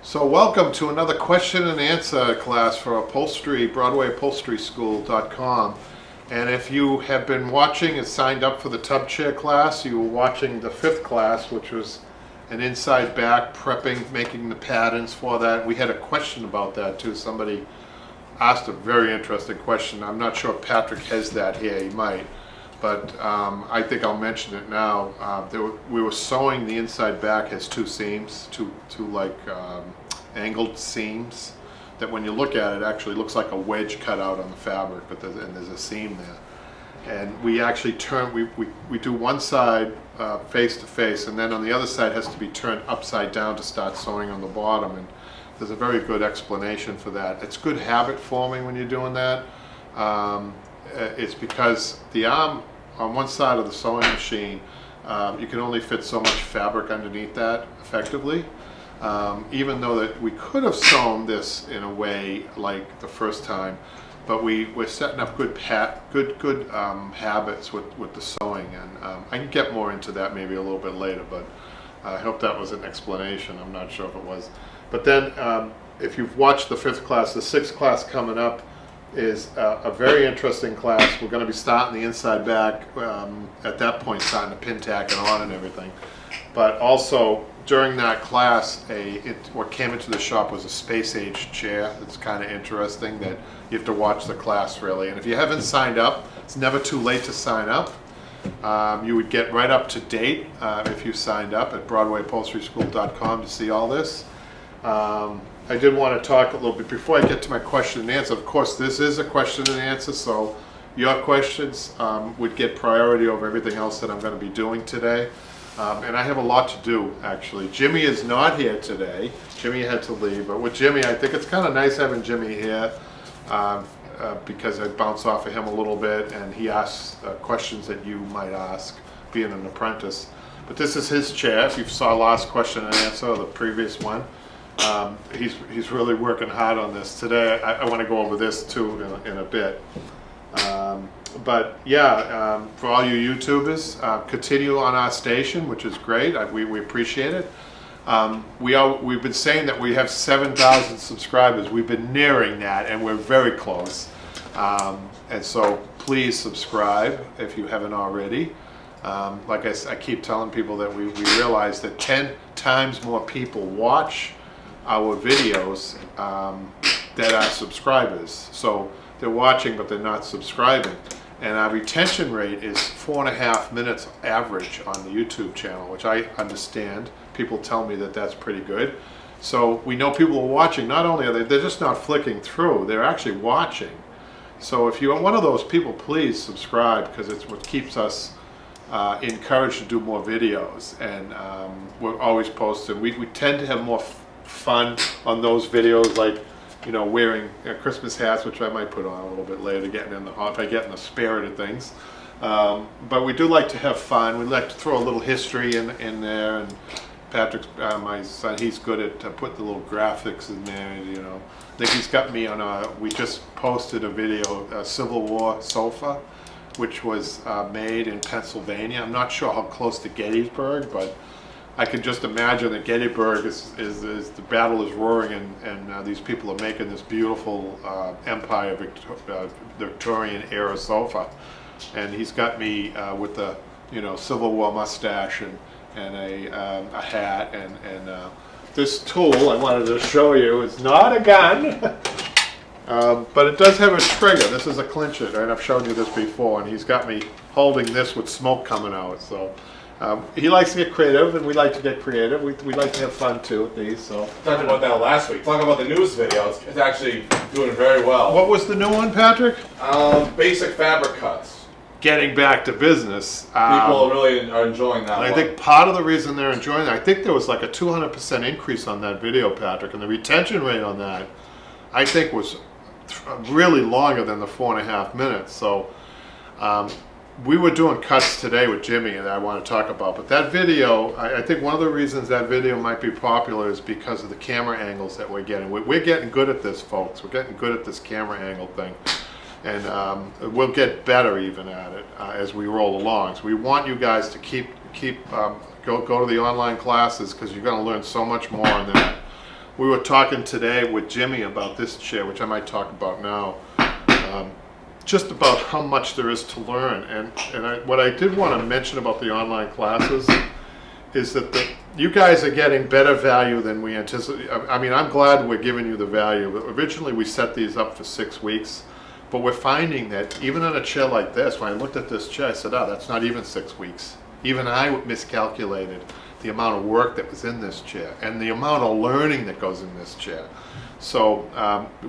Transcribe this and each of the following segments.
So welcome to another question and answer class for Upholstery, BroadwayUpholsterySchool.com. And if you have been watching and signed up for the tub chair class, you were watching the 5th class, which was an inside back prepping, making the patterns for that. We had a question about that too. Somebody asked a very interesting question. I'm not sure if Patrick has that here, he might. But I think I'll mention it now. We were sewing the inside back, has two seams, two angled seams that when you look at it actually looks like a wedge cut out on the fabric, but there's a seam there. And we actually turn, we do one side face to face, and then on the other side has to be turned upside down to start sewing on the bottom. And there's a very good explanation for that. It's good habit forming when you're doing that. It's because the arm on one side of the sewing machine, you can only fit so much fabric underneath that effectively. Even though that we could have sewn this in a way like the first time, but we're setting up good habits with the sewing, and I can get more into that maybe a little bit later, but I hope that was an explanation. I'm not sure if it was. But then if you've watched the 5th class, the 6th class coming up is a very interesting class. We're going to be starting the inside back, at that point starting to pin tack it on and everything. But also during that class, what came into the shop was a space age chair. It's kind of interesting that you have to watch the class really. And if you haven't signed up, it's never too late to sign up. You would get right up to date if you signed up at BroadwayUpholsterySchool.com to see all this. I did want to talk a little bit before I get to my question and answer. Of course, this is a question and answer, so your questions would get priority over everything else that I'm going to be doing today. And I have a lot to do, actually. Jimmy is not here today. Jimmy had to leave, but with Jimmy, I think it's kind of nice having Jimmy here because I bounce off of him a little bit, and he asks questions that you might ask, being an apprentice. But this is his chair. If you saw last question and answer, or the previous one, he's really working hard on this. Today, I want to go over this too in a bit. But yeah, for all you YouTubers, continue on our station, which is great. We appreciate it. We've been saying that we have 7,000 subscribers. We've been nearing that, and we're very close. And so please subscribe if you haven't already. Like I keep telling people that we realize that 10 times more people watch our videos that are subscribers. So they're watching, but they're not subscribing. And our retention rate is 4.5 minutes average on the YouTube channel, which I understand. People tell me that that's pretty good. So we know people are watching. Not only are they're just not flicking through, they're actually watching. So if you're one of those people, please subscribe, because it's what keeps us encouraged to do more videos. And we're always posting. We tend to have more fun on those videos, like wearing Christmas hats, which I might put on a little bit later, if I get in the spirit of things. But we do like to have fun. We like to throw a little history in there. And Patrick's my son, he's good at putting the little graphics in there. I think he's got me on we just posted a video, a Civil War sofa, which was made in Pennsylvania. I'm not sure how close to Gettysburg, but I can just imagine that Gettysburg is the battle is roaring, and these people are making this beautiful Empire Victorian era sofa, and he's got me with the Civil War mustache and a hat, and this tool I wanted to show you is not a gun, but it does have a trigger. This is a clincher, and I've shown you this before, and he's got me holding this with smoke coming out. So. He likes to get creative, and we like to get creative. We like to have fun too with these. So talked about that last week. Talking about the news videos, it's actually doing very well. What was the new one, Patrick? Basic fabric cuts. Getting back to business. People really are enjoying that. I think part of the reason they're enjoying it, I think there was like a 200% increase on that video, Patrick, and the retention rate on that, I think, was really longer than the 4.5 minutes. So. We were doing cuts today with Jimmy that I want to talk about, but that video, I think one of the reasons that video might be popular is because of the camera angles that we're getting. We're getting good at this, folks. We're getting good at this camera angle thing, and we'll get better even at it as we roll along. So we want you guys to keep go to the online classes, because you're going to learn so much more on that. we were talking today with Jimmy about this chair, which I might talk about now, just about how much there is to learn. And what I did want to mention about the online classes is that you guys are getting better value than we anticipated. I mean, I'm glad we're giving you the value. But originally, we set these up for 6 weeks. But we're finding that even on a chair like this, when I looked at this chair, I said, oh, that's not even 6 weeks. Even I miscalculated the amount of work that was in this chair and the amount of learning that goes in this chair. So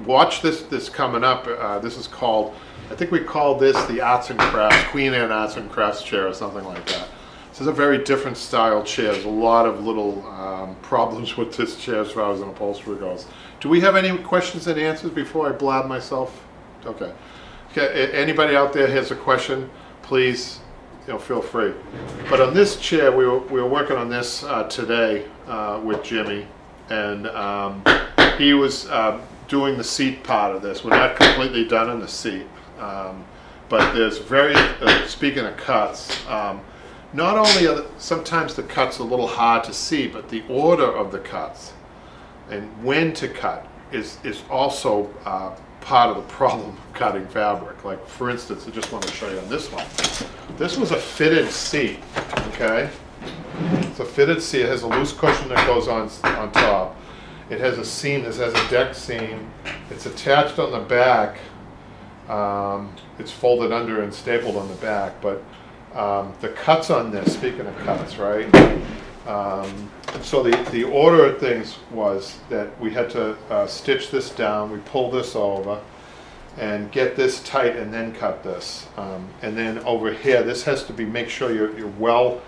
watch this coming up. This is called, I think we called this the Arts and Crafts, Queen Anne Arts and Crafts chair or something like that. This is a very different style chair. There's a lot of little problems with this chair as far as an upholstery goes. Do we have any questions and answers before I blab myself? Okay. Anybody out there has a question, please, feel free. But on this chair, we were working on this today with Jimmy, and he was doing the seat part of this. We're not completely done on the seat, but there's speaking of cuts, not only are sometimes the cuts a little hard to see, but the order of the cuts and when to cut is also part of the problem of cutting fabric. Like, for instance, I just want to show you on this one. This was a fitted seat, okay? It's a fitted seat. It has a loose cushion that goes on top. It has a seam. This has a deck seam. It's attached on the back. It's folded under and stapled on the back. But the cuts on this, speaking of cuts, right? So the order of things was that we had to stitch this down. We pull this over and get this tight and then cut this. And then over here, this has to be, make sure you're well,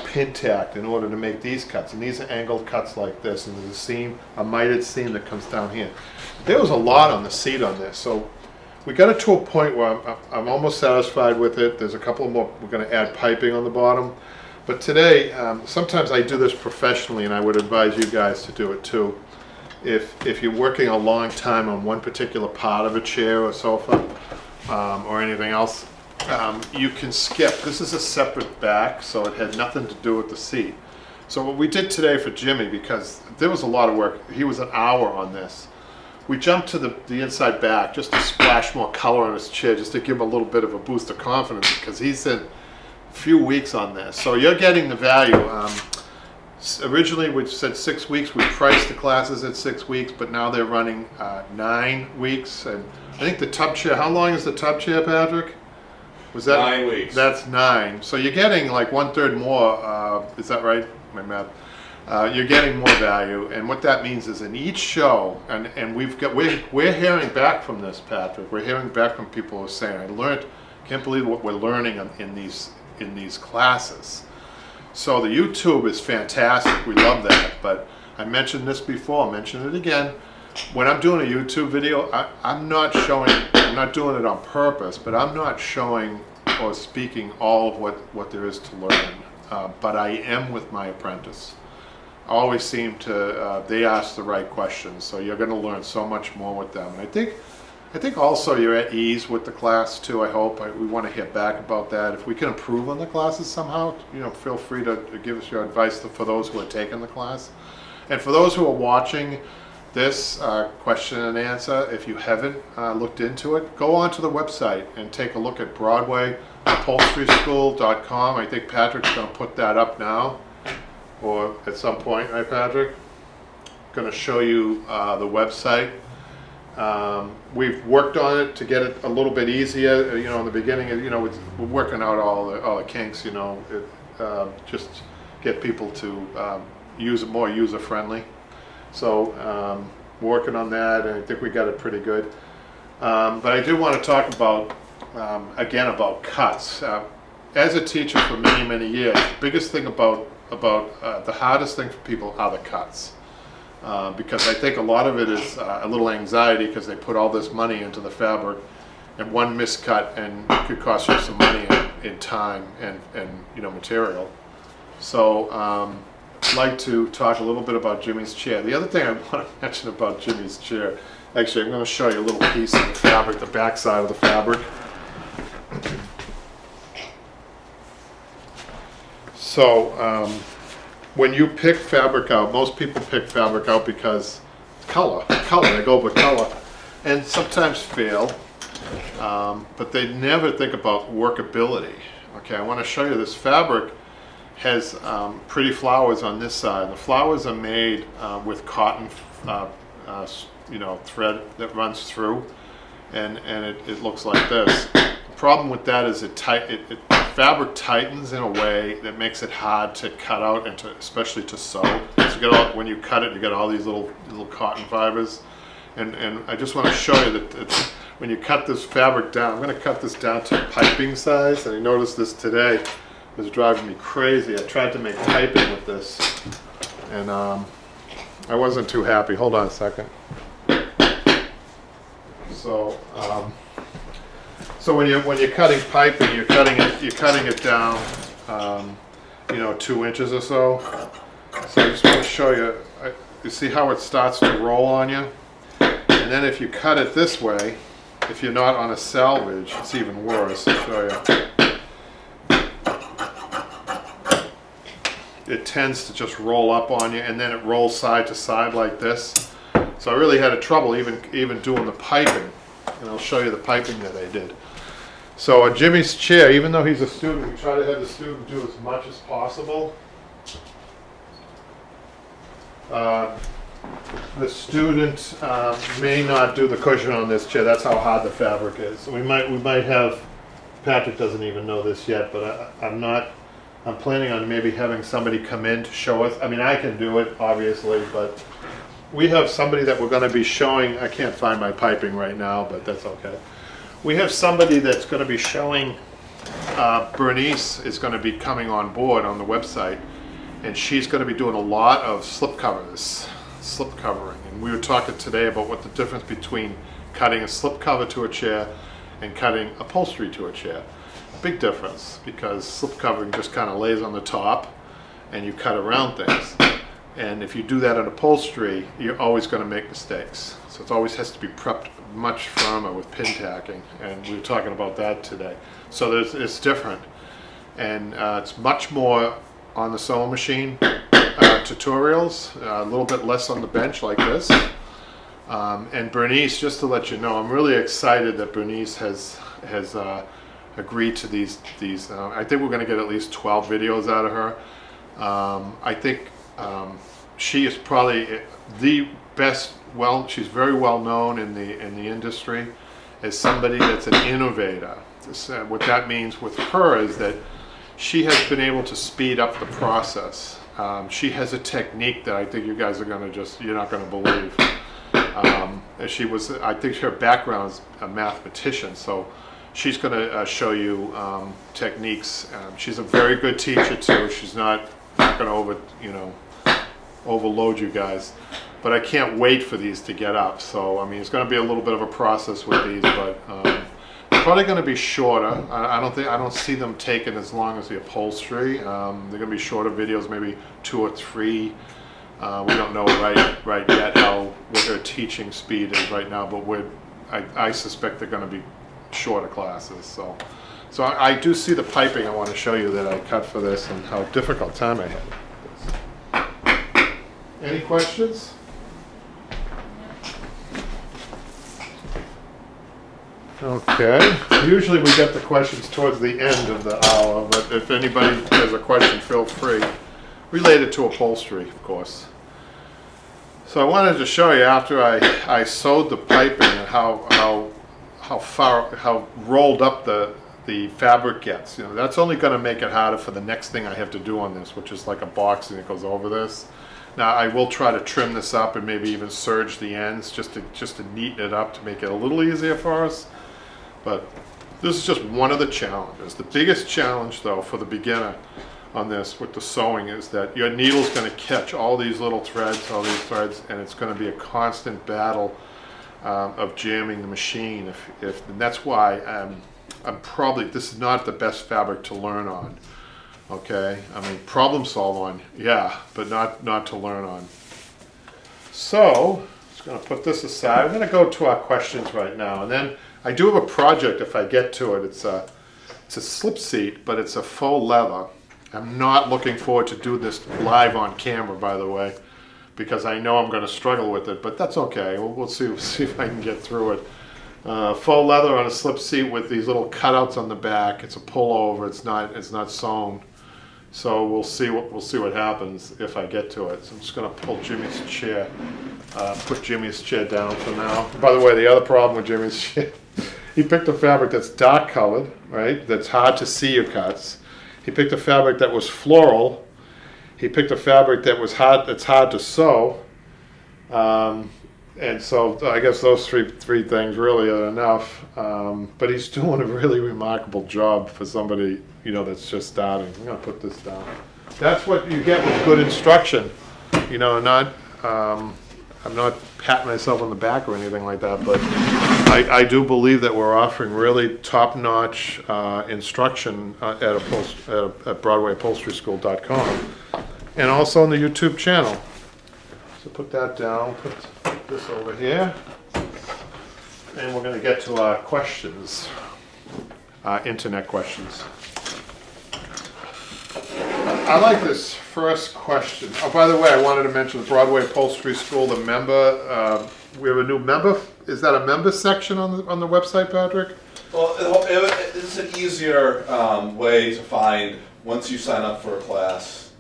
pin tacked in order to make these cuts. And these are angled cuts like this. And there's a seam, a mitered seam that comes down here. There was a lot on the seat on this. So we got it to a point where I'm almost satisfied with it. There's a couple more. We're going to add piping on the bottom. But today, sometimes I do this professionally, and I would advise you guys to do it too. If you're working a long time on one particular part of a chair or sofa or anything else, you can skip. This is a separate back, so it had nothing to do with the seat. So what we did today for Jimmy, because there was a lot of work, he was an hour on this. We jumped to the inside back just to splash more color on his chair, just to give him a little bit of a boost of confidence, because he's in few weeks on this. So you're getting the value. Originally we said 6 weeks. We priced the classes at 6 weeks, but now they're running 9 weeks. And I think the tub chair, how long is the tub chair, Patrick? Was that 9 weeks? That's 9. So you're getting like 1/3 more. Is that right? My math. You're getting more value, and what that means is in each show, and we're hearing back from this, Patrick. We're hearing back from people who are saying, can't believe what we're learning in these classes. So the YouTube is fantastic. We love that. But I mentioned this before. I'll mention it again. When I'm doing a YouTube video, I'm not doing it on purpose, but I'm not showing or speaking all of what there is to learn. But I am with my apprentice. I always seem to, they ask the right questions. So you're going to learn so much more with them. And I think also you're at ease with the class too. I hope we want to hear back about that. If we can improve on the classes somehow, feel free to give us your advice for those who are taking the class. And for those who are watching this question and answer, if you haven't looked into it, go onto the website and take a look at BroadwayUpholsteryschool.com. I think Patrick's going to put that up now, or at some point, right, Patrick? Going to show you the website. We've worked on it to get it a little bit easier. In the beginning, we're working out all the kinks. Just get people to use it more user friendly. So working on that, and I think we got it pretty good. But I do want to talk about again about cuts. As a teacher for many years, the biggest thing about the hardest thing for people are the cuts. Because I think a lot of it is a little anxiety because they put all this money into the fabric, and one miscut and it could cost you some money in time and material. So I'd like to talk a little bit about Jimmy's chair. The other thing I want to mention about Jimmy's chair, actually I'm going to show you a little piece of the fabric, the back side of the fabric. So when you pick fabric out, most people pick fabric out because color, they go with color, and sometimes fail, but they never think about workability. Okay, I want to show you this fabric has pretty flowers on this side. The flowers are made with cotton, thread that runs through, and it looks like this. The problem with that is fabric tightens in a way that makes it hard to cut out and especially to sew. So when you cut it, you get all these little cotton fibers, and I just want to show you that when you cut this fabric down, I'm going to cut this down to piping size, and I noticed this today. It was driving me crazy. I tried to make piping with this, and I wasn't too happy. Hold on a second. So, when you're cutting piping, you're cutting it down, 2 inches or so. So I just want to show you. You see how it starts to roll on you, and then if you cut it this way, if you're not on a salvage, it's even worse. I'll show you. It tends to just roll up on you, and then it rolls side to side like this. So I really had trouble even doing the piping, and I'll show you the piping that I did. So Jimmy's chair, even though he's a student, we try to have the student do as much as possible. The student may not do the cushion on this chair. That's how hard the fabric is. So we might have. Patrick doesn't even know this yet, but I'm planning on maybe having somebody come in to show us. I mean, I can do it, obviously, but we have somebody that we're going to be showing. I can't find my piping right now, but that's okay. We have somebody that's going to be showing. Bernice is going to be coming on board on the website, and she's going to be doing a lot of slip covering. And we were talking today about what the difference between cutting a slip cover to a chair and cutting upholstery to a chair. Big difference, because slip covering just kind of lays on the top and you cut around things, and if you do that in upholstery, you're always going to make mistakes. So it always has to be prepped much firmer with pin tacking, and we were talking about that today. So it's different, and it's much more on the sewing machine tutorials, a little bit less on the bench like this. And Bernice, just to let you know, I'm really excited that Bernice has agreed to these. I think we're going to get at least 12 videos out of her. I think she is probably the best. Well, she's very well known in the industry as somebody that's an innovator. What that means with her is that she has been able to speed up the process. She has a technique that I think you guys are going to you're not going to believe. I think her background is a mathematician, so she's going to show you techniques. She's a very good teacher too. She's not going to overload you guys. But I can't wait for these to get up. So I mean, it's going to be a little bit of a process with these, but they're probably going to be shorter. I don't see them taking as long as the upholstery. They're going to be shorter videos, maybe 2 or 3. We don't know right yet what their teaching speed is right now, but I suspect they're going to be shorter classes. So I do see the piping I want to show you that I cut for this and how difficult time I had. Any questions? Okay. Usually we get the questions towards the end of the hour, but if anybody has a question, feel free. Related to upholstery, of course. So I wanted to show you after I sewed the piping and how rolled up the fabric gets. That's only going to make it harder for the next thing I have to do on this, which is like a boxing that goes over this. Now I will try to trim this up and maybe even serge the ends just to neaten it up to make it a little easier for us. But this is just one of the challenges. The biggest challenge though for the beginner on this with the sewing is that your needle's going to catch all these little threads, and it's going to be a constant battle of jamming the machine. And that's why this is not the best fabric to learn on. Okay, I mean problem solve on, yeah, but not to learn on. So just going to put this aside. I'm going to go to our questions right now, and then I do have a project if I get to it. It's a slip seat, but it's a faux leather, I'm not looking forward to do this live on camera, by the way, because I know I'm going to struggle with it, but that's okay. We'll see if I can get through it. Faux leather on a slip seat with these little cutouts on the back. It's a pullover. It's not sewn. So we'll see what happens if I get to it. So I'm just going to pull Jimmy's chair, put Jimmy's chair down for now. By the way, the other problem with Jimmy's chair, he picked a fabric that's dark colored, right? That's hard to see your cuts. He picked a fabric that was floral. He picked a fabric that's hard to sew. And so I guess those three things really are enough. But he's doing a really remarkable job for somebody, that's just starting. I'm gonna put this down. That's what you get with good instruction. I'm not patting myself on the back or anything like that, but I do believe that we're offering really top-notch instruction at BroadwayUpholsterySchool.com and also on the YouTube channel. So put that down, put this over here, and we're going to get to our questions, internet questions. I like this first question. Oh, by the way, I wanted to mention the Broadway Upholstery School, the member. We have a new member. Is that a member section on the website, Patrick? Well, it's an easier way to find once you sign up for a class.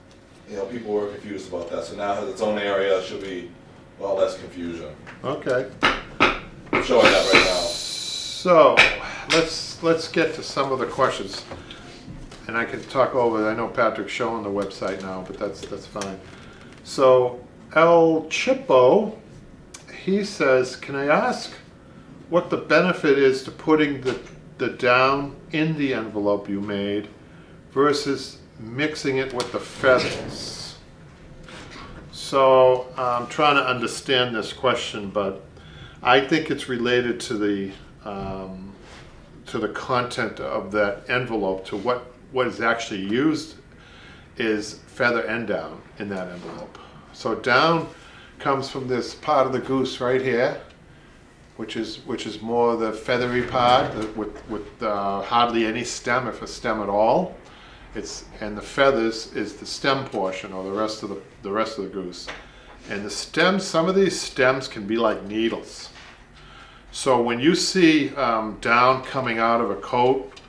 People were confused about that, so now it has its own area. It should be a lot less confusion. Okay. I'm showing that right now. So let's get to some of the questions. And I can talk over. I know Patrick's showing the website now, but that's fine. So El Chipo, he says, can I ask what the benefit is to putting the down in the envelope you made versus mixing it with the feathers? So I'm trying to understand this question, but I think it's related to the content of that envelope, to what is actually used is feather and down in that envelope. So down comes from this part of the goose right here, which is more the feathery part with hardly any stem, if a stem at all. And the feathers is the stem portion, or the rest of the goose. And the stems, some of these stems can be like needles. So when you see down coming out of a coat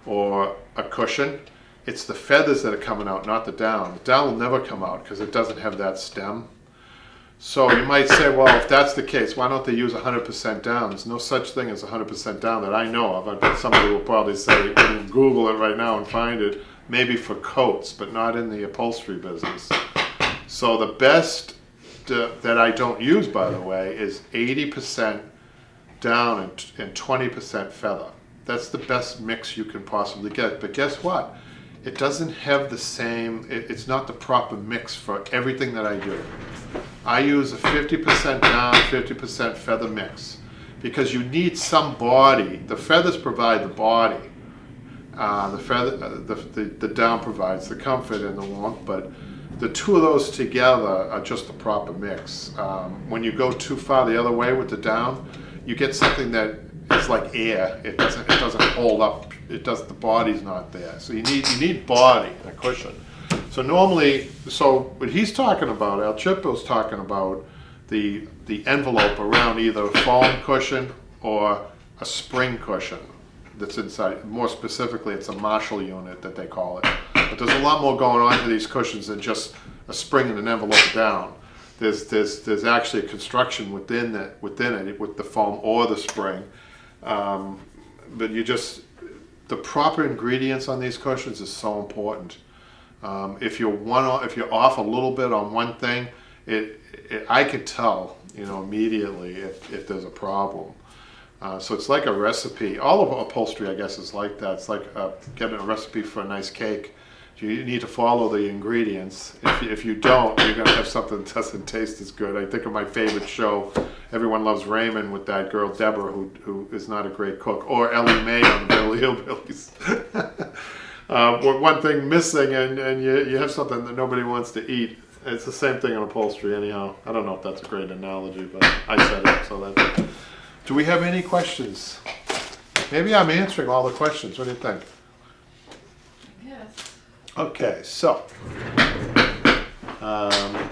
or a cushion, it's the feathers that are coming out, not the down. The down will never come out because it doesn't have that stem. So you might say, well, if that's the case, why don't they use 100% down? There's no such thing as 100% down that I know of. I bet somebody will probably say, Google it right now and find it, maybe for coats, but not in the upholstery business. So the best that I don't use, by the way, is 80% down and 20% feather. That's the best mix you can possibly get. But guess what? It doesn't have the same, it's not the proper mix for everything that I do. I use a 50% down, 50% feather mix because you need some body. The feathers provide the body. The down provides the comfort and the warmth, but the two of those together are just the proper mix. When you go too far the other way with the down, you get something that is like air. It doesn't hold up. The body's not there. So you need body, a cushion. So normally, what he's talking about, El Chipo's talking about the envelope around either a foam cushion or a spring cushion that's inside. More specifically, it's a Marshall unit that they call it. But there's a lot more going on to these cushions than just a spring and an envelope down. There's actually a construction within it with the foam or the spring. But the proper ingredients on these cushions is so important. If you're off a little bit on one thing, I could tell, immediately if there's a problem. So it's like a recipe. All of upholstery, I guess, is like that. It's like getting a recipe for a nice cake. You need to follow the ingredients. If you don't, you're going to have something that doesn't taste as good. I think of my favorite show, Everyone Loves Raymond, with that girl Deborah, who is not a great cook, or Ellie Mae on Beverly Hillbillies. One thing missing, and you have something that nobody wants to eat. It's the same thing in upholstery, anyhow. I don't know if that's a great analogy, but I said it, so that's it. Do we have any questions? Maybe I'm answering all the questions. What do you think? Yes. Okay, so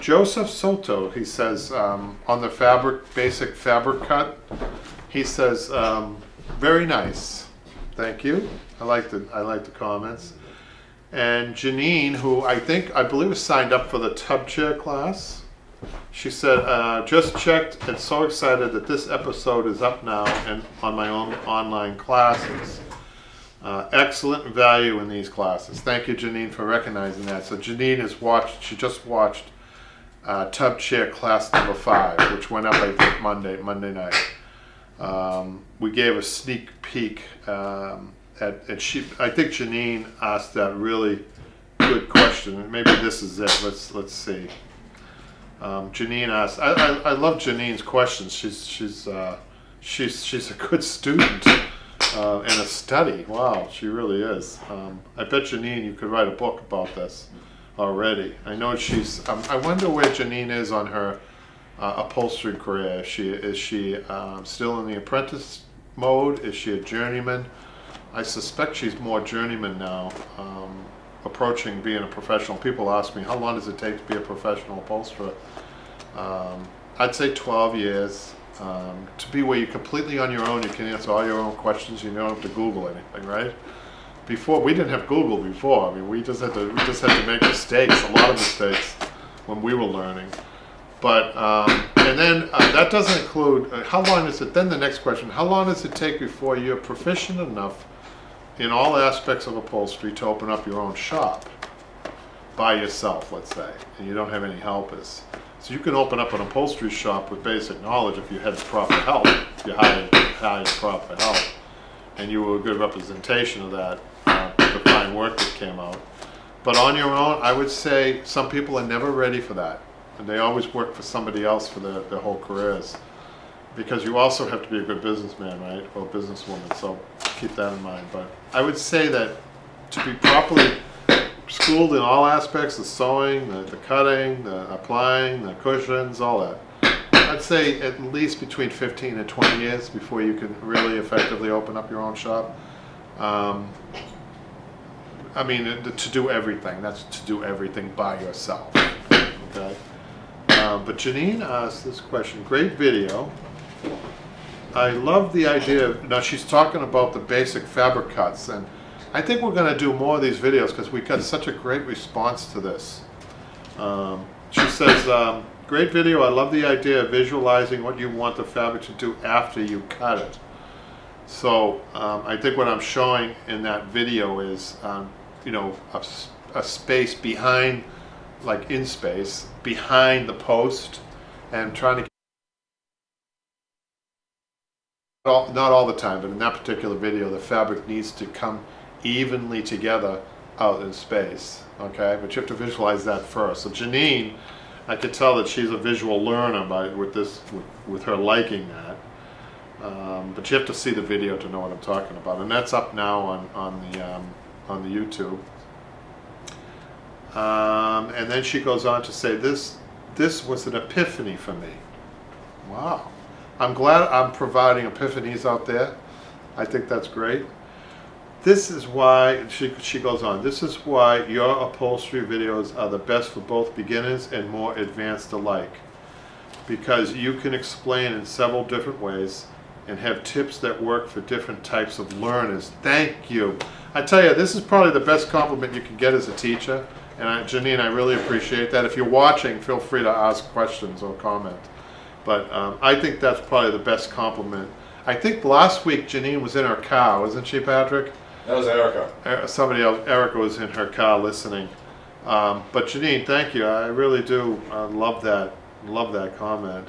Joseph Soto, he says on the basic fabric cut, he says very nice, thank you. I like the comments. And Janine, who I believe is signed up for the tub chair class, she said, just checked and so excited that this episode is up now and on my own online classes. Excellent value in these classes. Thank you, Janine, for recognizing that. So Janine she just watched tub chair class number 5, which went up, I think, Monday night. We gave a sneak peek I think Janine asked that really good question. Maybe this is it. Let's see. Janine asked. I love Janine's questions. She's a good student and a study. Wow, she really is. I bet Janine, you could write a book about this already. I know she's. I wonder where Janine is on her upholstery career. Is she still in the apprentice mode? Is she a journeyman? I suspect she's more journeyman now, approaching being a professional. People ask me, how long does it take to be a professional upholsterer? I'd say 12 years. To be where you're completely on your own, you can answer all your own questions, you don't have to Google anything, right? Before, we didn't have Google before. I mean, we just had to make mistakes, a lot of mistakes, when we were learning. But, and then that doesn't include, how long is it, then the next question, how long does it take before you're proficient enough in all aspects of upholstery to open up your own shop by yourself, let's say, and you don't have any helpers? So you can open up an upholstery shop with basic knowledge if you had proper help, if you hired proper help, and you were a good representation of that, the fine work that came out. But on your own, I would say some people are never ready for that, and they always work for somebody else for their whole careers, because you also have to be a good businessman, right, or businesswoman, so keep that in mind. But I would say that to be properly schooled in all aspects, the sewing, the cutting, the applying, the cushions, all that, I'd say at least between 15 and 20 years before you can really effectively open up your own shop. I mean, to do everything, that's to do everything by yourself, okay? But Janine asked this question, great video. I love the idea now she's talking about the basic fabric cuts, and I think we're going to do more of these videos because we got such a great response to this. She says, great video, I love the idea of visualizing what you want the fabric to do after you cut it. So I think what I'm showing in that video is, a space behind, like in space, behind the post, and trying to not all the time, but in that particular video, the fabric needs to come evenly together out in space, okay? But you have to visualize that first. So Janine, I could tell that she's a visual learner with her liking that. But you have to see the video to know what I'm talking about, and that's up now on the YouTube. And then she goes on to say, this was an epiphany for me. Wow. I'm glad I'm providing epiphanies out there. I think that's great. This is why, she goes on, this is why your upholstery videos are the best for both beginners and more advanced alike. Because you can explain in several different ways and have tips that work for different types of learners. Thank you. I tell you, this is probably the best compliment you can get as a teacher. And Janine, I really appreciate that. If you're watching, feel free to ask questions or comment. But I think that's probably the best compliment. I think last week Janine was in her car, wasn't she, Patrick? That was Erica. Somebody else, Erica, was in her car listening. But Janine, thank you. I really do love that comment.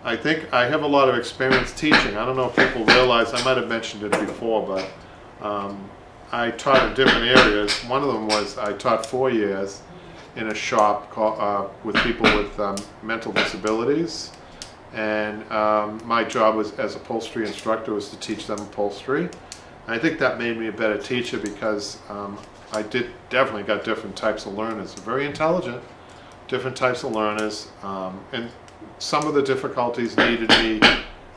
I think I have a lot of experience teaching. I don't know if people realize, I might have mentioned it before, but I taught in different areas. One of them was I taught 4 years in a shop with people with mental disabilities, and my job was as upholstery instructor was to teach them upholstery. And I think that made me a better teacher because I definitely got different types of learners, very intelligent, different types of learners, and some of the difficulties needed me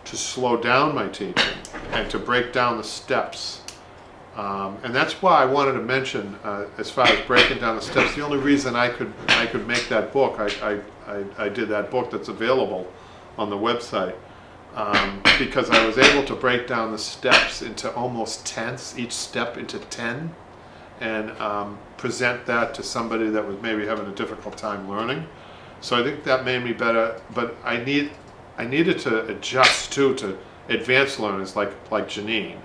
to slow down my teaching and to break down the steps And that's why I wanted to mention, as far as breaking down the steps, the only reason I could make that book, I did that book that's available on the website, because I was able to break down the steps into almost tenths, each step into 10, and present that to somebody that was maybe having a difficult time learning. So I think that made me better, but I needed to adjust too to advanced learners like Janine.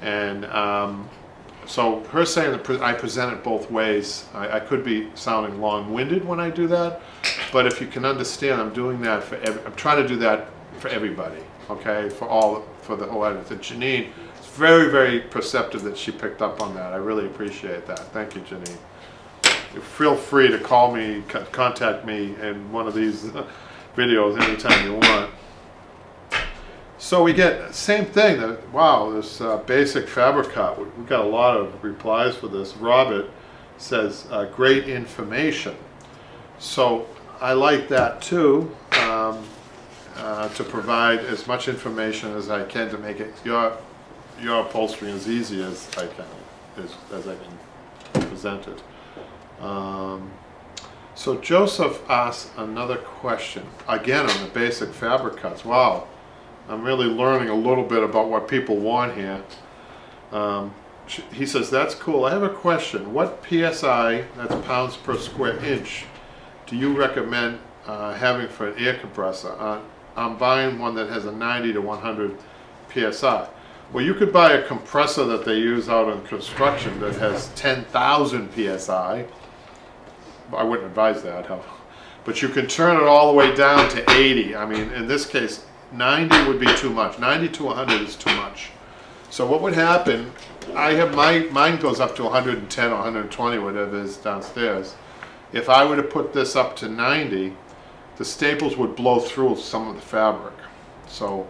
And so her saying that I present it both ways, I could be sounding long-winded when I do that, but if you can understand, I'm doing that I'm trying to do that for everybody, okay, for the whole audience. And Janine, it's very, very perceptive that she picked up on that. I really appreciate that. Thank you, Janine. Feel free to call me, contact me in one of these videos anytime you want. So we get same thing. Wow, this basic fabric cut. We got a lot of replies for this. Robert says great information. So I like that too. To provide as much information as I can to make it your upholstery as easy as I can, as I can present it. So Joseph asked another question again on the basic fabric cuts. Wow. I'm really learning a little bit about what people want here. He says, that's cool. I have a question. What PSI, that's pounds per square inch, do you recommend having for an air compressor? I'm buying one that has a 90 to 100 PSI. Well, you could buy a compressor that they use out in construction that has 10,000 PSI. I wouldn't advise that, but you can turn it all the way down to 80. I mean, in this case, 90 would be too much. 90 to 100 is too much. So what would happen, I have mine goes up to 110 or 120, whatever is downstairs. If I were to put this up to 90, the staples would blow through some of the fabric. So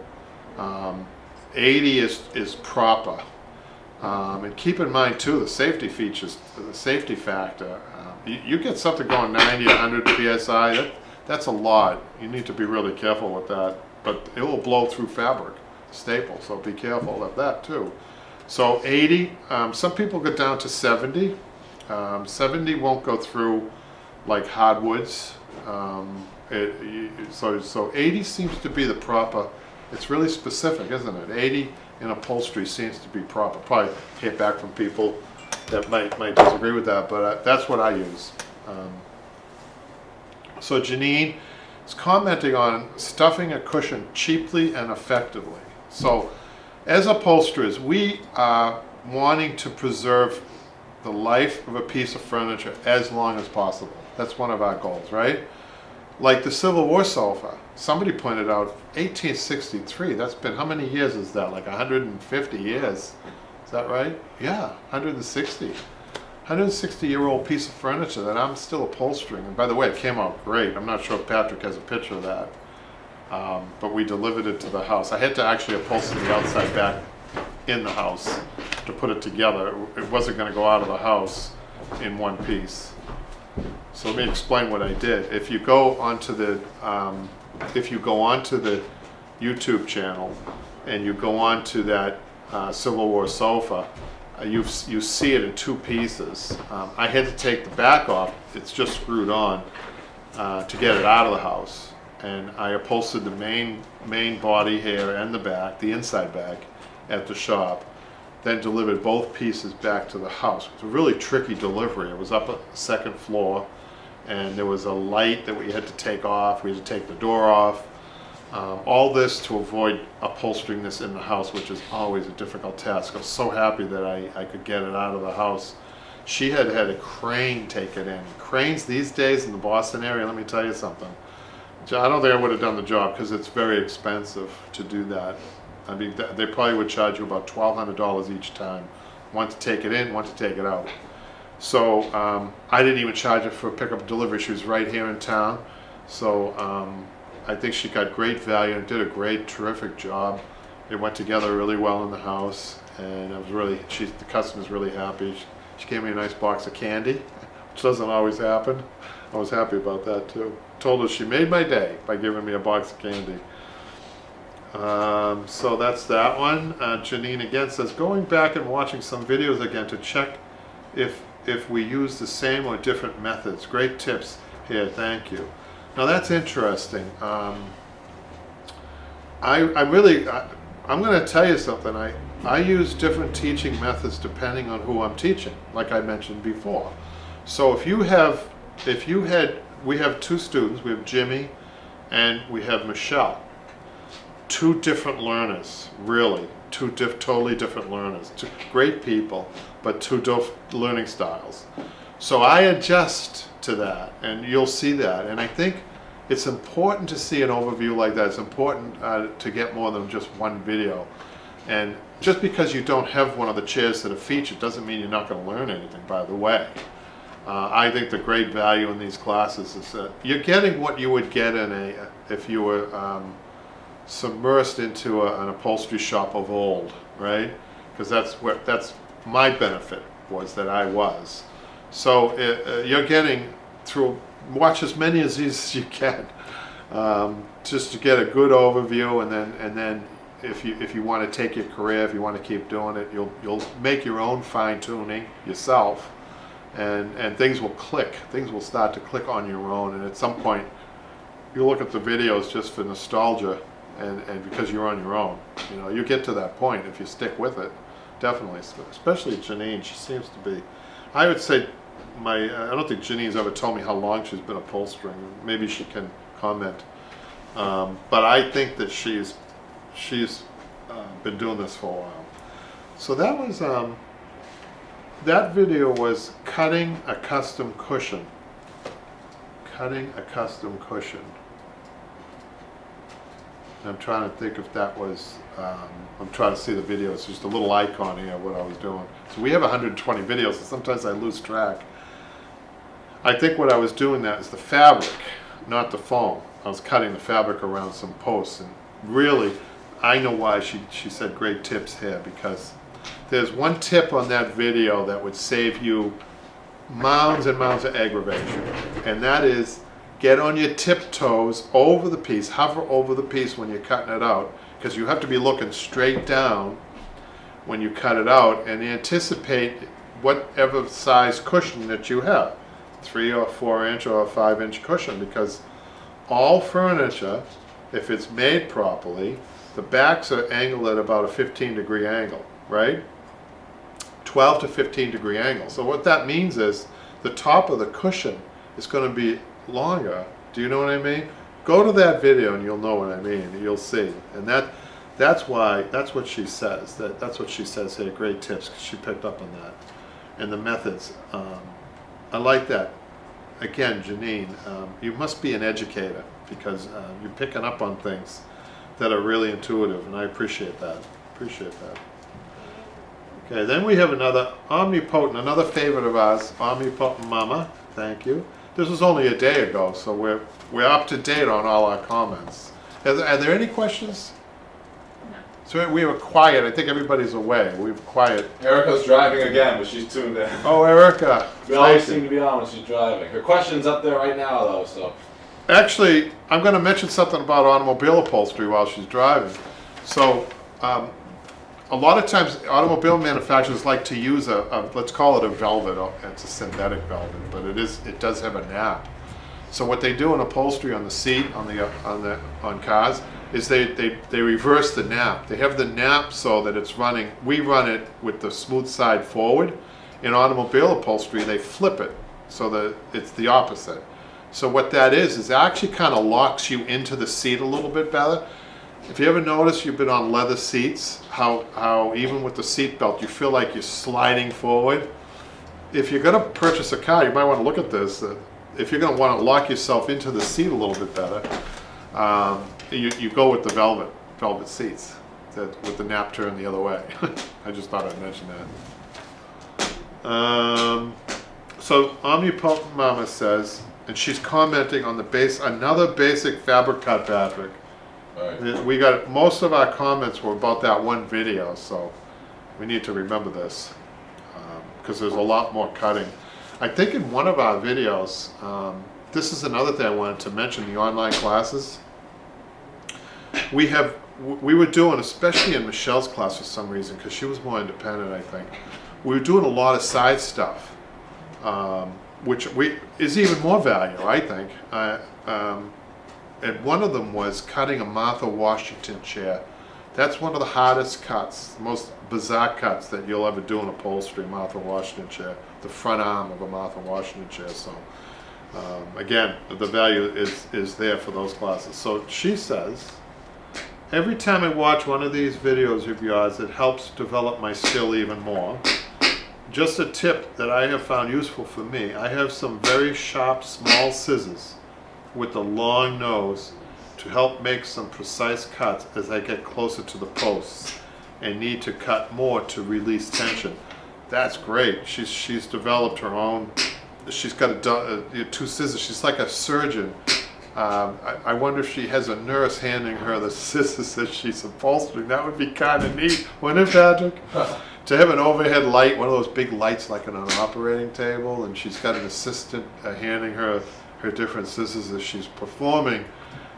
80 is proper. And keep in mind too, the safety features, the safety factor. You get something going 90 to 100 PSI, that's a lot. You need to be really careful with that. But it will blow through fabric, staple, so be careful of that too. So 80, some people get down to 70. 70 won't go through like hardwoods. So 80 seems to be the proper, it's really specific, isn't it? 80 in upholstery seems to be proper. Probably hear back from people that might disagree with that, but that's what I use. So Janine is commenting on stuffing a cushion cheaply and effectively. So as upholsterers, we are wanting to preserve the life of a piece of furniture as long as possible. That's one of our goals, right? Like the Civil War sofa. Somebody pointed out 1863. That's been, how many years is that? Like 150 years. Is that right? Yeah, 160. 160-year-old piece of furniture that I'm still upholstering. And by the way, it came out great. I'm not sure if Patrick has a picture of that. But we delivered it to the house. I had to actually upholster the outside back in the house to put it together. It wasn't going to go out of the house in one piece. So let me explain what I did. If you go onto the YouTube channel and you go onto that Civil War sofa, you see it in two pieces. I had to take the back off. It's just screwed on to get it out of the house. And I upholstered the main body here and the back, the inside back, at the shop. Then delivered both pieces back to the house. It was a really tricky delivery. It was up a second floor, and there was a light that we had to take off. We had to take the door off. All this to avoid upholstering this in the house, which is always a difficult task. I was so happy that I could get it out of the house. She had a crane take it in. Cranes these days in the Boston area, let me tell you something. I don't think I would have done the job because it's very expensive to do that. I mean, they probably would charge you about $1,200 each time. One to take it in, one to take it out. So I didn't even charge her for pickup and delivery. She was right here in town. So I think she got great value and did a great, terrific job. It went together really well in the house, and I was really, the customer's really happy. She gave me a nice box of candy, which doesn't always happen. I was happy about that too. Told her she made my day by giving me a box of candy. So that's that one. Janine again says, going back and watching some videos again to check if we use the same or different methods. Great tips here, thank you. Now that's interesting. I'm going to tell you something. I use different teaching methods depending on who I'm teaching, like I mentioned before. So we have two students. We have Jimmy and we have Michelle. Two different learners, really. Totally different learners. Two great people, but two learning styles. So I adjust to that, and you'll see that. And I think it's important to see an overview like that. It's important to get more than just one video. And just because you don't have one of the chairs that are featured doesn't mean you're not going to learn anything, by the way. I think the great value in these classes is that you're getting what you would get if you were submersed into an upholstery shop of old, right? Because that's my benefit was that I was. So you're getting through, watch as many of these as you can, just to get a good overview, and then if you want to take your career, if you want to keep doing it, you'll make your own fine tuning yourself, and things will click. Things will start to click on your own, and at some point you look at the videos just for nostalgia. And because you're on your own, you get to that point if you stick with it, definitely. Especially Janine, she seems to be. I would say I don't think Janine's ever told me how long she's been upholstering. Maybe she can comment. But I think that she's been doing this for a while. So that was that video was cutting a custom cushion. Cutting a custom cushion. I'm trying to think if that was, I'm trying to see the video. It's just a little icon here of what I was doing. So we have 120 videos, so sometimes I lose track. I think what I was doing that is the fabric, not the foam. I was cutting the fabric around some posts, and really, I know why she said great tips here, because there's one tip on that video that would save you mounds and mounds of aggravation, and that is, get on your tiptoes over the piece, hover over the piece when you're cutting it out, because you have to be looking straight down when you cut it out, and anticipate whatever size cushion that you have, 3 or 4 inch or a 5 inch cushion, because all furniture, if it's made properly, the backs are angled at about a 15-degree angle, right? 12 to 15-degree angle. So what that means is the top of the cushion is going to be longer. Do you know what I mean? Go to that video and you'll know what I mean. You'll see. And that's what she says. That's what she says here. Great tips, because she picked up on that. And the methods. I like that. Again, Janine, you must be an educator, because you're picking up on things that are really intuitive, and I appreciate that. Okay, then we have another Omnipotent, another favorite of ours, Omnipotent Mama. Thank you. This was only a day ago, so we're up to date on all our comments. Are there any questions? No. So we were quiet. I think everybody's away. We were quiet. Erica's driving again, but she's tuned in. Oh, Erica. We always seem to be on when she's driving. Her question's up there right now, though, so. Actually, I'm going to mention something about automobile upholstery while she's driving. So, a lot of times, automobile manufacturers like to use let's call it a velvet. It's a synthetic velvet, but it does have a nap. So what they do in upholstery on the seat on cars is they reverse the nap. They have the nap so that it's running. We run it with the smooth side forward. In automobile upholstery, they flip it so that it's the opposite. So what that is actually kind of locks you into the seat a little bit better. If you ever notice you've been on leather seats, how even with the seat belt you feel like you're sliding forward. If you're going to purchase a car, you might want to look at this. If you're going to want to lock yourself into the seat a little bit better, you go with the velvet seats with the nap turn the other way. I just thought I'd mention that. So Omnipotent Mama says, and she's commenting on another basic fabric cut, Patrick. Right. We got most of our comments were about that one video, so we need to remember this, because there's a lot more cutting. I think in one of our videos, this is another thing I wanted to mention, the online classes. We have we were doing, especially in Michelle's class for some reason, because she was more independent, I think. We were doing a lot of side stuff, which is even more value, I think. And one of them was cutting a Martha Washington chair. That's one of the hardest cuts, most bizarre cuts that you'll ever do in upholstery, Martha Washington chair, the front arm of a Martha Washington chair. So again, the value is there for those classes. So she says, every time I watch one of these videos of yours, it helps develop my skill even more. Just a tip that I have found useful for me, I have some very sharp small scissors with a long nose to help make some precise cuts as I get closer to the posts and need to cut more to release tension. That's great. She's developed her own. She's got two scissors. She's like a surgeon. I wonder if she has a nurse handing her the scissors as she's upholstering. That would be kind of neat, wouldn't it, Patrick? To have an overhead light, one of those big lights like on an operating table, and she's got an assistant handing her different scissors as she's performing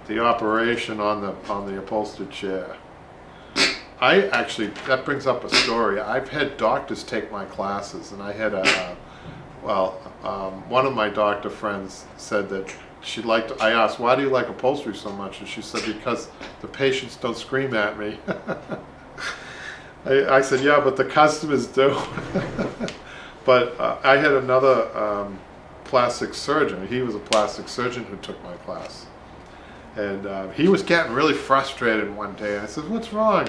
the operation on the upholstered chair. That brings up a story. I've had doctors take my classes, and I had one of my doctor friends said that I asked, why do you like upholstery so much? And she said, because the patients don't scream at me. I said, yeah, but the customers do. But I had another plastic surgeon. He was a plastic surgeon who took my class. And he was getting really frustrated one day. I said, what's wrong?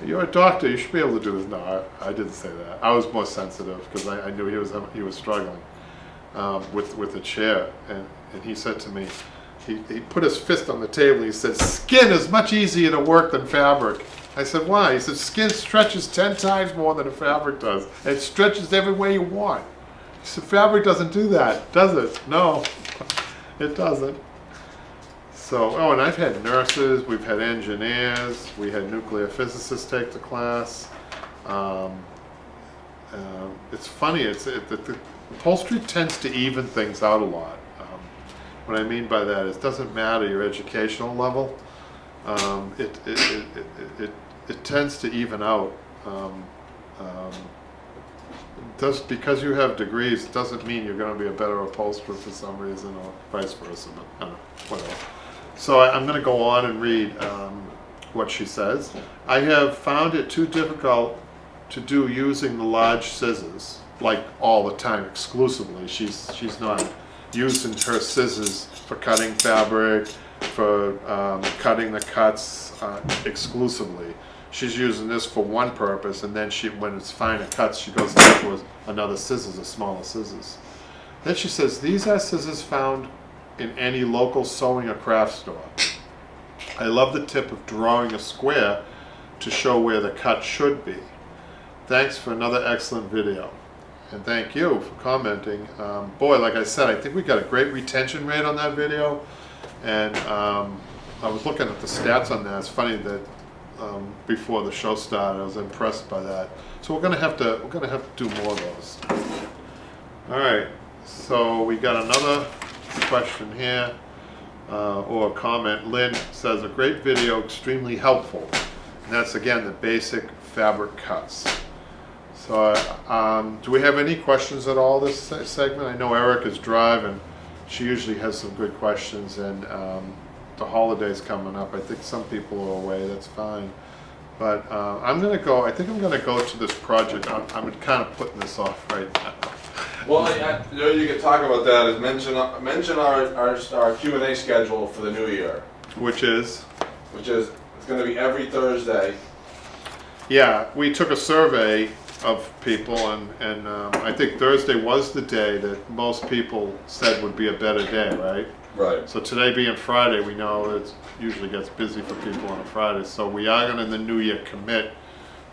You're a doctor. You should be able to do this. No, I didn't say that. I was more sensitive because I knew he was struggling with the chair. And he said to me, he put his fist on the table. And he said, skin is much easier to work than fabric. I said, why? He said, skin stretches 10 times more than a fabric does. And it stretches every way you want. He said, fabric doesn't do that, does it? No, it doesn't. So, and I've had nurses, we've had engineers, we had nuclear physicists take the class. It's funny, the upholstery tends to even things out a lot. What I mean by that is it doesn't matter your educational level. It tends to even out. Because you have degrees, it doesn't mean you're going to be a better upholsterer for some reason, or vice versa. But whatever. So I'm going to go on and read what she says. I have found it too difficult to do using the large scissors, like all the time, exclusively. She's not using her scissors for cutting fabric, for cutting the cuts exclusively. She's using this for one purpose, and then when it's finer cuts, she goes back with another scissors, a smaller scissors. Then she says, these are scissors found in any local sewing or craft store. I love the tip of drawing a square to show where the cut should be. Thanks for another excellent video. And thank you for commenting. Boy, like I said, I think we got a great retention rate on that video. And I was looking at the stats on that. It's funny that before the show started, I was impressed by that. So we're gonna have to do more of those. All right. So we got another question here, or a comment. Lynn says, a great video, extremely helpful. And that's again the basic fabric cuts. So do we have any questions at all this segment? I know Erica's driving. She usually has some good questions, and the holidays coming up. I think some people are away, that's fine. But I think I'm gonna go to this project. I'm kind of putting this off right now. Well, you could talk about that. Is mention our Q&A schedule for the new year, Which is it's going to be every Thursday. Yeah, we took a survey of people, and I think Thursday was the day that most people said would be a better day, right? Right. So today being Friday, we know it usually gets busy for people on a Friday. So we are going to in the new year commit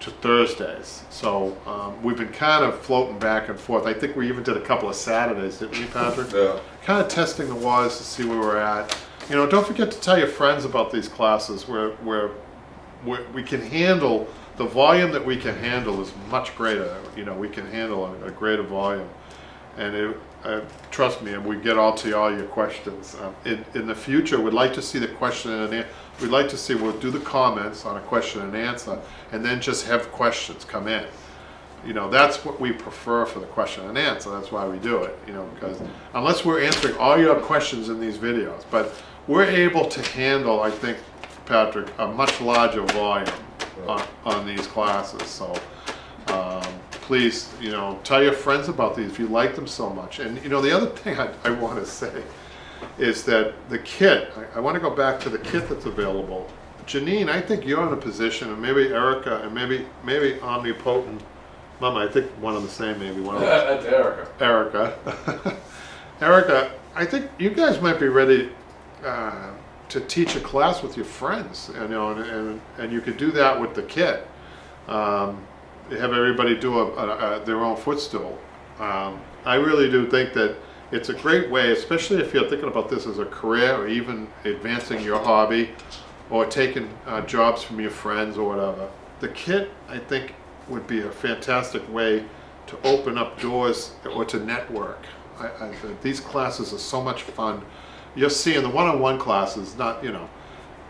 to Thursdays. So we've been kind of floating back and forth. I think we even did a couple of Saturdays, didn't we, Patrick? Yeah. Kind of testing the waters to see where we're at. You know, don't forget to tell your friends about these classes where we can handle, the volume that we can handle is much greater. You know, we can handle a greater volume. And trust me, we get all to all your questions. In the future, we'd like to see the question and we'd like to see, we'll do the comments on a question and answer, and then just have questions come in. You know, that's what we prefer for the question and answer. That's why we do it, you know, because unless we're answering all your questions in these videos, but we're able to handle, I think, Patrick, a much larger volume on these classes. So please, you know, tell your friends about these if you like them so much. And, you know, the other thing I want to say is that the kit, I want to go back to the kit that's available. Janine, I think you're in a position, and maybe Erica, and maybe Omnipotent Mama, I think one of the same, maybe one of the That's Erica. Erica. Erica, I think you guys might be ready to teach a class with your friends, you know, and you could do that with the kit. Have everybody do their own footstool. I really do think that it's a great way, especially if you're thinking about this as a career or even advancing your hobby or taking jobs from your friends or whatever. The kit, I think, would be a fantastic way to open up doors or to network. These classes are so much fun. You're seeing the one-on-one classes, not, you know,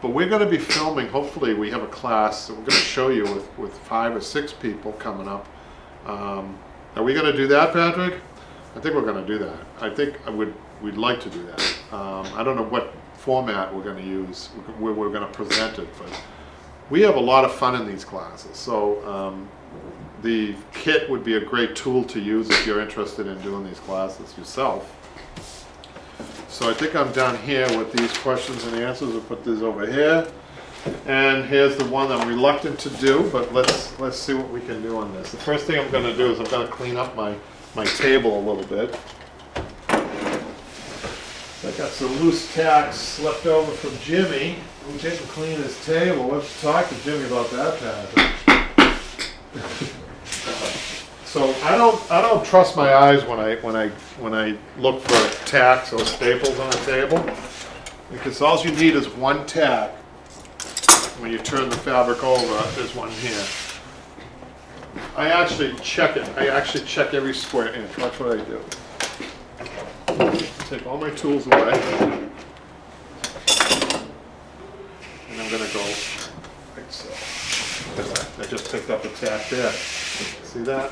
but we're going to be filming. Hopefully we have a class that we're going to show you with 5 or 6 people coming up. Are we going to do that, Patrick? I think we're going to do that. I think we'd like to do that. I don't know what format we're going to use, where we're going to present it, but we have a lot of fun in these classes. So the kit would be a great tool to use if you're interested in doing these classes yourself. So I think I'm done here with these questions and answers. I'll put these over here. And here's the one I'm reluctant to do, but let's see what we can do on this. The first thing I'm going to do is I'm going to clean up my table a little bit. I got some loose tacks left over from Jimmy. We didn't clean his table. Let's talk to Jimmy about that, Patrick. So I don't trust my eyes when I look for tacks or staples on a table, because all you need is one tack. When you turn the fabric over, there's one here. I actually check it. I actually check every square inch. Watch what I do. Take all my tools away, and I'm going to go like so. I just picked up a tack there. See that?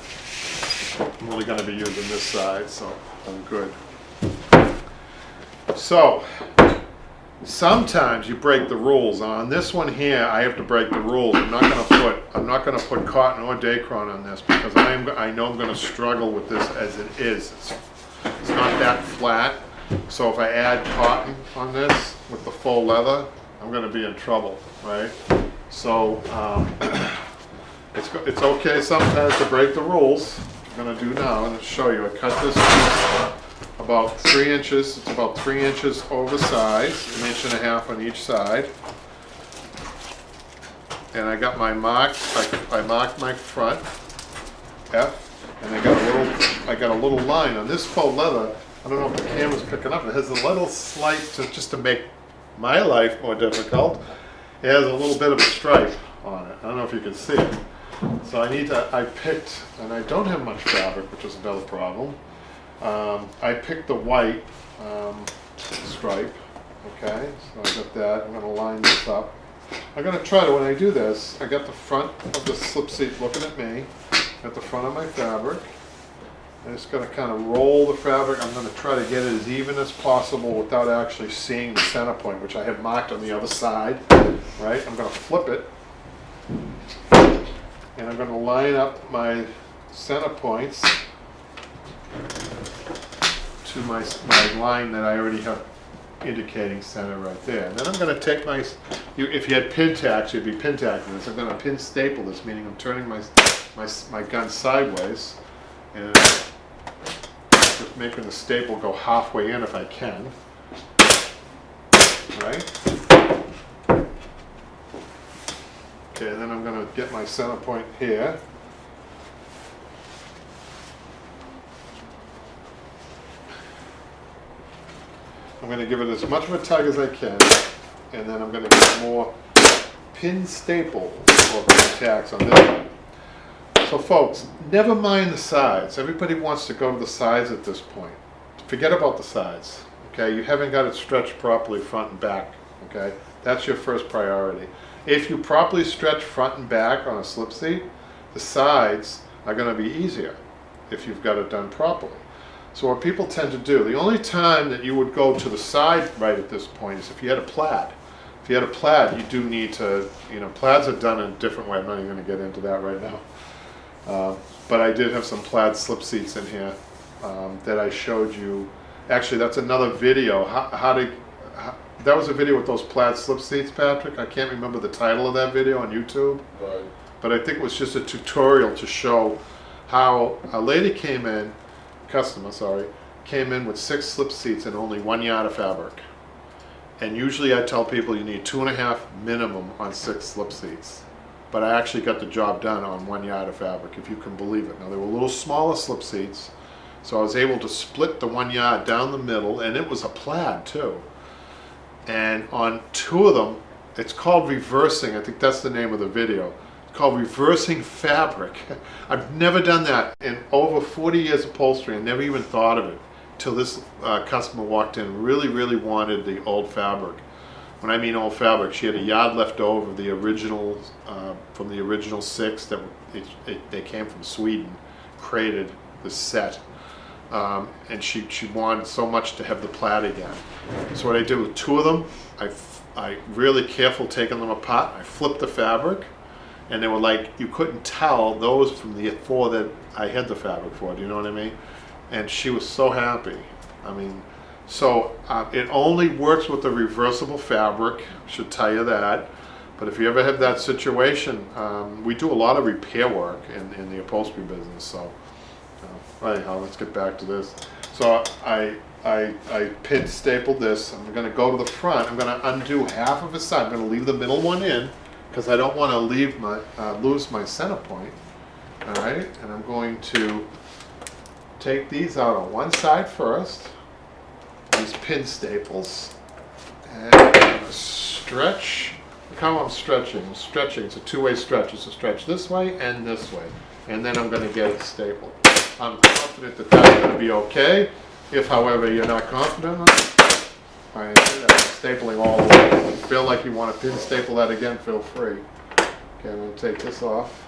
I'm only going to be using this side, so I'm good. So, sometimes you break the rules. On this one here, I have to break the rules. I'm not going to put cotton or Dacron on this because I know I'm going to struggle with this as it is. It's not that flat. So if I add cotton on this with the faux leather, I'm going to be in trouble, right? So it's okay sometimes to break the rules. I'm going to do now. I'm going to show you. I cut this piece about 3 inches. It's about 3 inches oversized, 1.5 inches on each side. And I got my mark. I marked my front F, and I got a little line on this faux leather. I don't know if the camera's picking up. It has a little slight, just to make my life more difficult. It has a little bit of a stripe on it. I don't know if you can see it. So I picked, and I don't have much fabric, which is another problem. I picked the white stripe. Okay, so I got that. I'm going to line this up. I'm going to try to, when I do this, I got the front of the slip seat looking at me. Got the front of my fabric. I'm just going to kind of roll the fabric. I'm going to try to get it as even as possible without actually seeing the center point, which I have marked on the other side. Right? I'm going to flip it. And I'm going to line up my center points to my line that I already have indicating center right there. And then I'm going to take if you had pin tacks, you'd be pin tacking this. I'm going to pin staple this, meaning I'm turning my gun sideways. And just making the staple go halfway in if I can. Right? Okay, and then I'm going to get my center point here. I'm going to give it as much of a tug as I can, and then I'm going to get more pin staples or pin tacks on this one. So folks, never mind the sides. Everybody wants to go to the sides at this point. Forget about the sides, okay? You haven't got it stretched properly front and back, okay? That's your first priority. If you properly stretch front and back on a slip seat, the sides are going to be easier if you've got it done properly. So what people tend to do, the only time that you would go to the side right at this point is if you had a plaid. If you had a plaid, you do need to, plaids are done in a different way. I'm not even going to get into that right now. But I did have some plaid slip seats in here that I showed you. Actually, that's another video. That was a video with those plaid slip seats, Patrick. I can't remember the title of that video on YouTube. Right. But I think it was just a tutorial to show how a lady customer, came in with 6 slip seats and only 1 yard of fabric. And usually I tell people you need 2.5 minimum on 6 slip seats. But I actually got the job done on 1 yard of fabric, if you can believe it. Now, they were a little smaller slip seats, so I was able to split the 1 yard down the middle, and it was a plaid too. And on 2 of them, it's called reversing. I think that's the name of the video. It's called reversing fabric. I've never done that in over 40 years of upholstery. I never even thought of it till this customer walked in. Really, really wanted the old fabric. When I mean old fabric, she had a yard left over of the original, from the original 6 that they came from Sweden, created the set. And she wanted so much to have the plaid again. So what I did with 2 of them, I really careful taking them apart. I flipped the fabric, and they were like, you couldn't tell those from the 4 that I had the fabric for. Do you know what I mean? And she was so happy. I mean, so it only works with the reversible fabric. Should tell you that. But if you ever have that situation, we do a lot of repair work in the upholstery business. So. Anyhow, let's get back to this. So I pin stapled this. I'm going to go to the front. I'm going to undo half of the side. I'm going to leave the middle one in because I don't want to lose my center point. All right, and I'm going to take these out on one side first. These pin staples, and I'm going to stretch. Look how I'm stretching. I'm stretching. It's a two-way stretch. It's a stretch this way and this way, and then I'm going to get it stapled. I'm confident that that's going to be okay. If, however, you're not confident, I'm stapling all the way. If you feel like you want to pin staple that again, feel free. Okay, I'm going to take this off.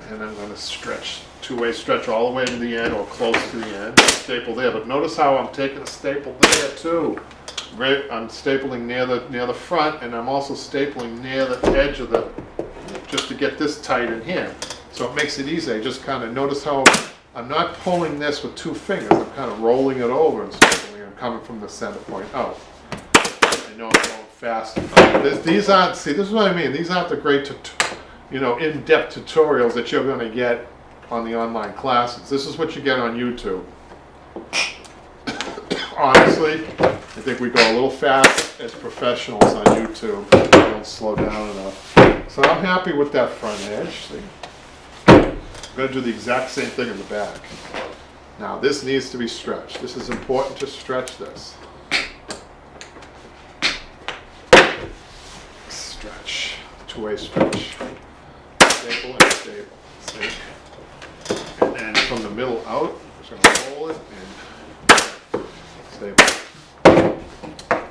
And I'm going to stretch, two-way stretch all the way to the end or close to the end. Staple there, but notice how I'm taking a staple there too. I'm stapling near the front, and I'm also stapling near the edge of just to get this tight in here. So it makes it easy. I just kind of notice how I'm not pulling this with 2 fingers. I'm kind of rolling it over and stapling. I'm coming from the center point out. I know I'm going fast. These aren't, see, this is what I mean. These aren't the great, in-depth tutorials that you're going to get on the online classes. This is what you get on YouTube. Honestly, I think we go a little fast as professionals on YouTube. We don't slow down enough. So I'm happy with that front edge. See? I'm going to do the exact same thing in the back. Now this needs to be stretched. This is important to stretch this. Stretch. Two-way stretch. Staple and staple. See? And then from the middle out, I'm just going to roll it and staple.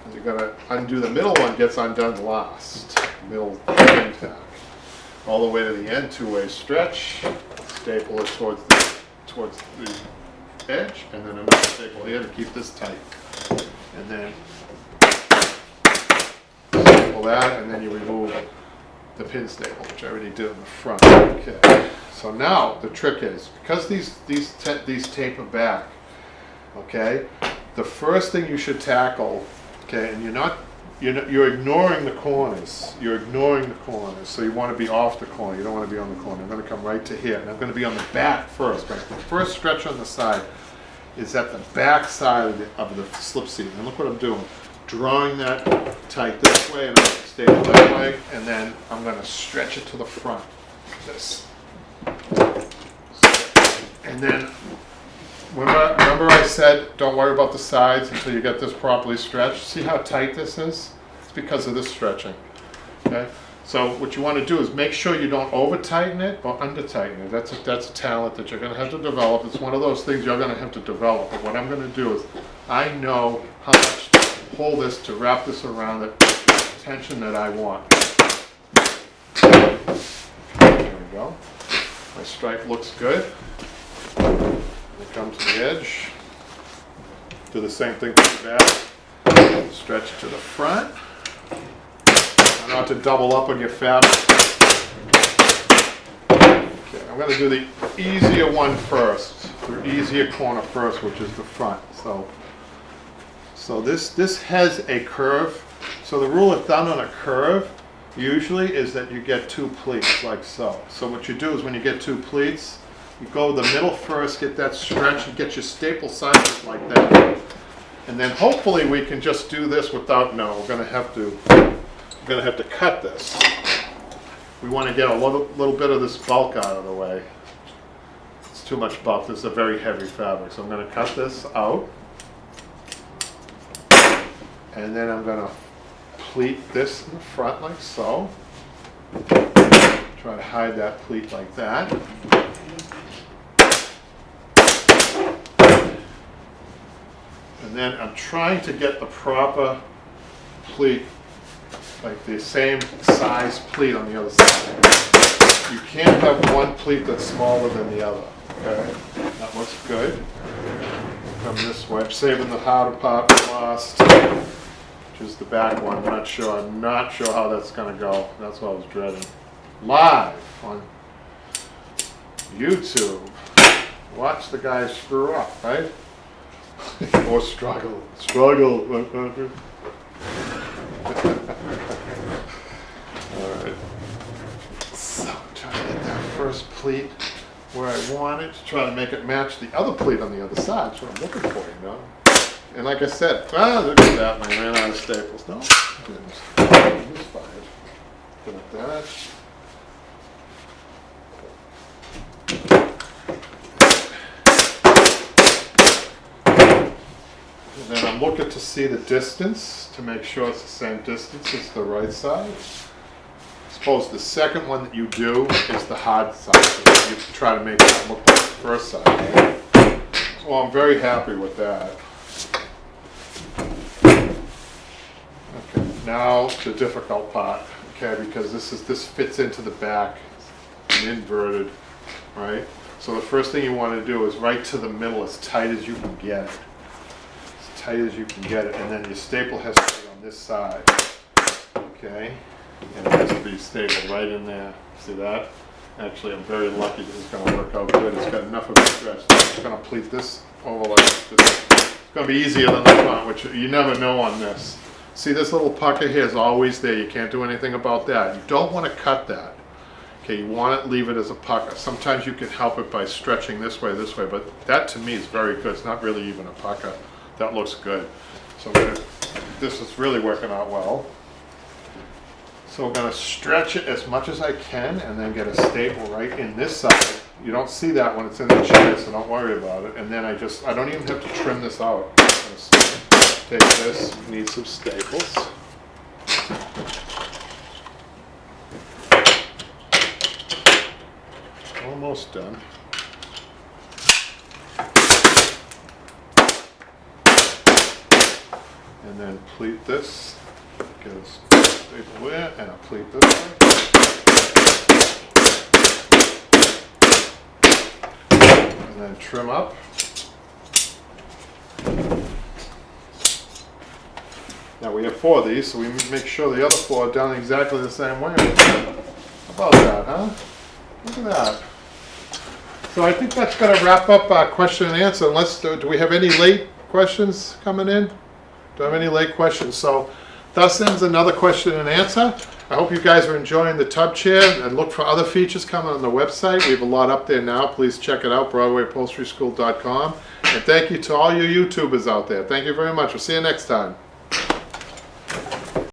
And you're going to undo the middle one, gets undone last. Middle pin tack. All the way to the end, two-way stretch. Staple it towards the edge, and then I'm going to staple here to keep this tight. And then staple that, and then you remove the pin staple, which I already did in the front. Okay. So now the trick is, because these taper back, okay, the first thing you should tackle, okay, and you're ignoring the corners. You're ignoring the corners, so you want to be off the corner. You don't want to be on the corner. I'm going to come right to here, and I'm going to be on the back first. Right? The first stretch on the side is at the back side of the slip seat. And look what I'm doing. Drawing that tight this way, and I'm going to staple that way, and then I'm going to stretch it to the front. This. And then, remember I said don't worry about the sides until you get this properly stretched? See how tight this is? It's because of this stretching. Okay? So what you want to do is make sure you don't over tighten it or under tighten it. That's a talent that you're going to have to develop. It's one of those things you're going to have to develop. But what I'm going to do is I know how much pull this to wrap this around it, tension that I want. There we go. My stripe looks good. We come to the edge. Do the same thing to the back. Stretch to the front. Try not to double up on your fabric. Okay, I'm going to do the easier one first, the easier corner first, which is the front. So this has a curve. So the rule of thumb on a curve usually is that you get 2 pleats like so. So what you do is when you get 2 pleats, you go the middle first, get that stretch, and get your staple sizes like that. And then hopefully we can just do this without, no, we're going to have to cut this. We want to get a little bit of this bulk out of the way. It's too much bulk. This is a very heavy fabric. So I'm going to cut this out. And then I'm going to pleat this in the front like so. Try to hide that pleat like that. And then I'm trying to get the proper pleat, like the same size pleat on the other side. You can't have one pleat that's smaller than the other. Okay, that looks good. Come this way. I'm saving the harder part for last, which is the back one. I'm not sure how that's going to go. That's what I was dreading. Live on YouTube. Watch the guy screw up, right? Or struggle. Alright. So I'm trying to get that first pleat where I want it, to try to make it match the other pleat on the other side. That's what I'm looking for, you know. And like I said, look at that, man, I ran out of staples. No, goodness. It was fine. Good at that. And then I'm looking to see the distance to make sure it's the same distance as the right side. Suppose the second one that you do is the hard side. So you try to make that look like the first side. So I'm very happy with that. Okay, now the difficult part. Okay, because this fits into the back and inverted, right? So the first thing you want to do is right to the middle as tight as you can get it. Tight as you can get it, and then your staple has to be on this side, okay? And it has to be stapled right in there. See that? Actually, I'm very lucky this is going to work out good. It's got enough of a stretch. I'm just going to pleat this over like this. It's going to be easier than the front, which you never know on this. See, this little pucker here is always there. You can't do anything about that. You don't want to cut that. Okay, you want to leave it as a pucker. Sometimes you can help it by stretching this way, but that to me is very good. It's not really even a pucker. That looks good. So this is really working out well. So we're going to stretch it as much as I can and then get a staple right in this side. You don't see that when it's in the chair, so don't worry about it. And then I don't even have to trim this out. I'm going to take this, need some staples. Almost done. And then pleat this, get a staple there, and a pleat this way. And then trim up. Now we have 4 of these, so we make sure the other 4 are done exactly the same way. How about that, huh? Look at that. So I think that's going to wrap up our question and answer. Unless, do we have any late questions coming in? Do I have any late questions? So thus ends another question and answer. I hope you guys are enjoying the tub chair, and look for other features coming on the website. We have a lot up there now. Please check it out, BroadwayUpholsteryschool.com. And thank you to all you YouTubers out there. Thank you very much. We'll see you next time.